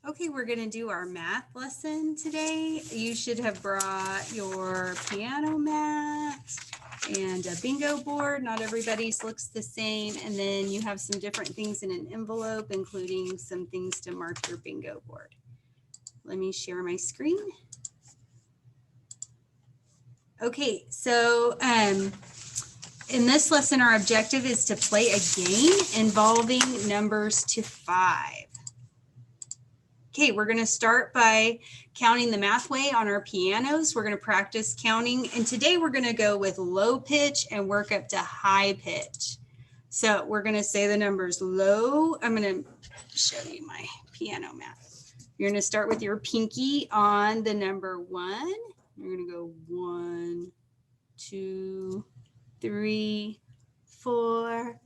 Okay, we're going to do our math lesson today. You should have brought your piano mat and a bingo board. Not everybody's looks the same. And then you have some different things in an envelope, including some things to mark your bingo board. Let me share my screen. Okay, so in this lesson, our objective is to play a game involving numbers to 5. Okay, we're going to start by counting the math way on our pianos. We're going to practice counting. And today we're going to go with low pitch and work up to high pitch. So we're going to say the numbers low. I'm going to show you my piano mat. You're going to start with your pinky on the number 1. You're going to go 1, 2, 3, 4,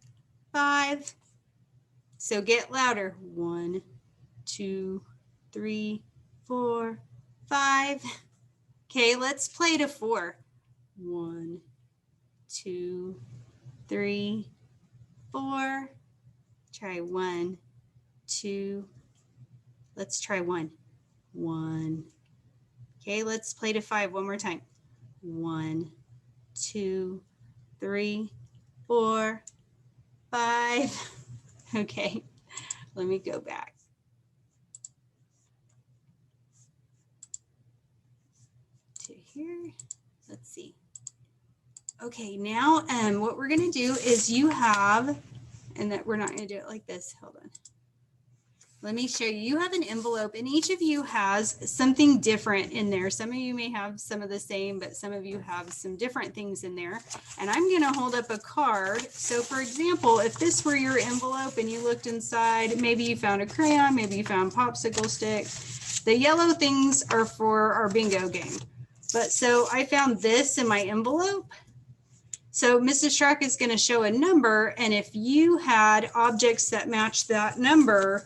5. So get louder. 1, 2, 3, 4, 5. Okay, let's play to 4. 1, 2, 3, 4. Try 1, 2. Let's try 1. 1. Okay, let's play to 5 one more time. 1, 2, 3, 4, 5. Okay, let me go back. To here, let's see. Okay, now what we're going to do is you have, and that we're not going to do it like this. Hold on. Let me show you. You have an envelope, and each of you has something different in there. Some of you may have some of the same, but some of you have some different things in there. And I'm going to hold up a card. So for example, if this were your envelope and you looked inside, maybe you found a crayon, maybe you found popsicle stick. The yellow things are for our bingo game. But so I found this in my envelope. So Mrs. Schrock is going to show a number, and if you had objects that match that number,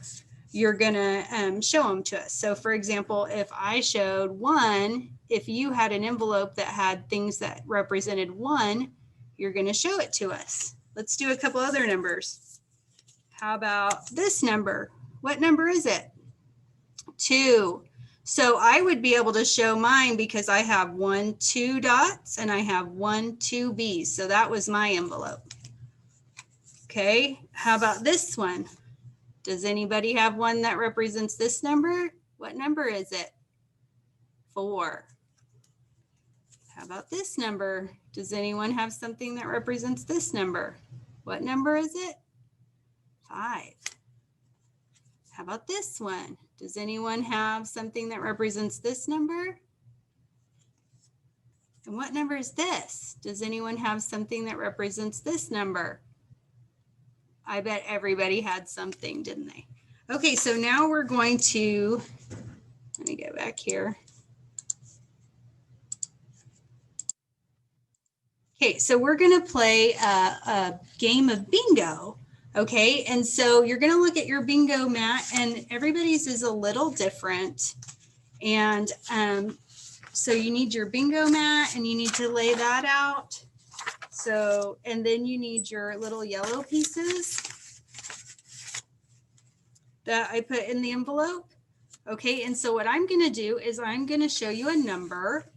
you're going to show them to us. So for example, if I showed 1, if you had an envelope that had things that represented 1, you're going to show it to us. Let's do a couple other numbers. How about this number? What number is it? 2. So I would be able to show mine because I have 1, 2 dots and I have 1, 2 B's. So that was my envelope. Okay, how about this one? Does anybody have one that represents this number? What number is it? 4. How about this number? Does anyone have something that represents this number? What number is it? 5. How about this one? Does anyone have something that represents this number? And what number is this? Does anyone have something that represents this number? I bet everybody had something, didn't they? Okay, so now we're going to, let me go back here. Okay, so we're going to play a game of bingo. Okay, and so you're going to look at your bingo mat, and everybody's is a little different. And so you need your bingo mat, and you need to lay that out. So, and then you need your little yellow pieces that I put in the envelope. Okay, and so what I'm going to do is I'm going to show you a number,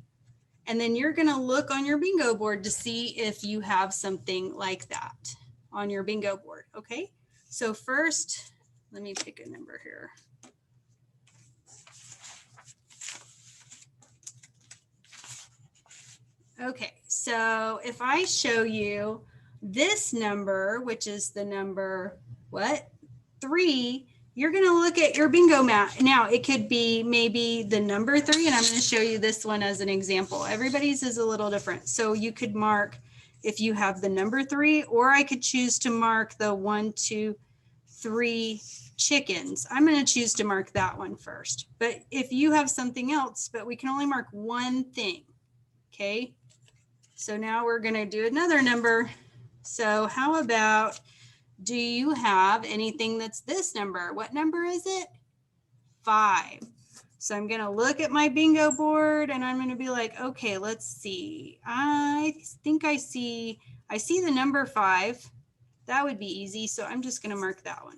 and then you're going to look on your bingo board to see if you have something like that on your bingo board. Okay, so first, let me pick a number here. Okay, so if I show you this number, which is the number, what? 3, you're going to look at your bingo mat. Now, it could be maybe the number 3, and I'm going to show you this one as an example. Everybody's is a little different. So you could mark if you have the number 3, or I could choose to mark the 1, 2, 3 chickens. I'm going to choose to mark that one first. But if you have something else, but we can only mark one thing. Okay. So now we're going to do another number. So how about, do you have anything that's this number? What number is it? 5. So I'm going to look at my bingo board, and I'm going to be like, okay, let's see. I think I see the number 5. That would be easy. So I'm just going to mark that one.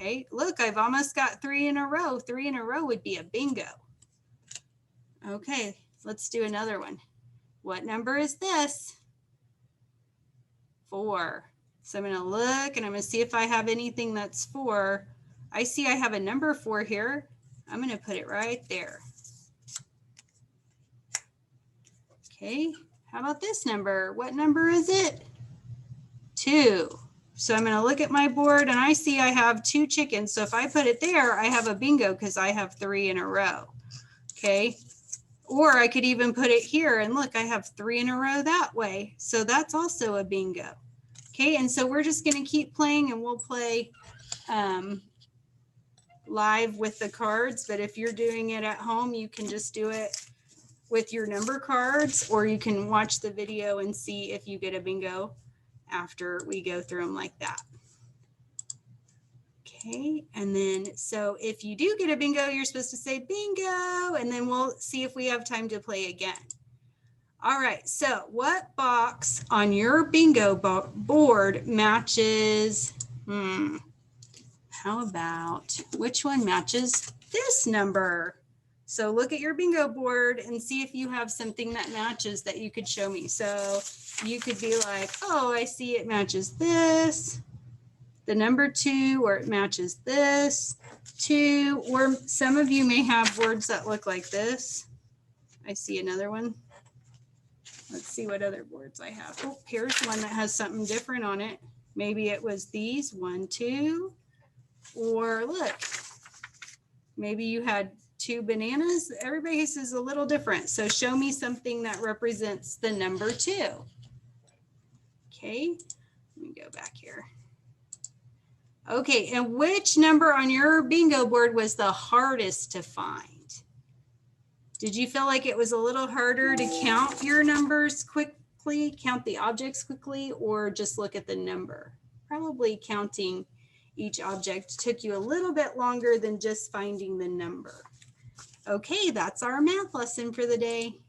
Okay, look, I've almost got 3 in a row. 3 in a row would be a bingo. Okay, let's do another one. What number is this? 4. So I'm going to look and I'm going to see if I have anything that's 4. I see I have a number 4 here. I'm going to put it right there. Okay, how about this number? What number is it? 2. So I'm going to look at my board and I see I have 2 chickens. So if I put it there, I have a bingo because I have 3 in a row. Okay. Or I could even put it here and look, I have 3 in a row that way. So that's also a bingo. Okay. And so we're just going to keep playing and we'll play live with the cards. But if you're doing it at home, you can just do it with your number cards, or you can watch the video and see if you get a bingo after we go through them like that. Okay, and then so if you do get a bingo, you're supposed to say bingo, and then we'll see if we have time to play again. All right, so what box on your bingo board matches, how about, which one matches this number? So look at your bingo board and see if you have something that matches that you could show me. So you could be like, oh, I see it matches this, the number 2, or it matches this 2, or some of you may have boards that look like this. I see another one. Let's see what other boards I have. Oh, here's one that has something different on it. Maybe it was these 1, 2, or look, maybe you had 2 bananas. Everybody's is a little different. So show me something that represents the number 2. Okay, let me go back here. Okay, and which number on your bingo board was the hardest to find? Did you feel like it was a little harder to count your numbers quickly, count the objects quickly, or just look at the number? Probably counting each object took you a little bit longer than just finding the number. Okay, that's our math lesson for the day.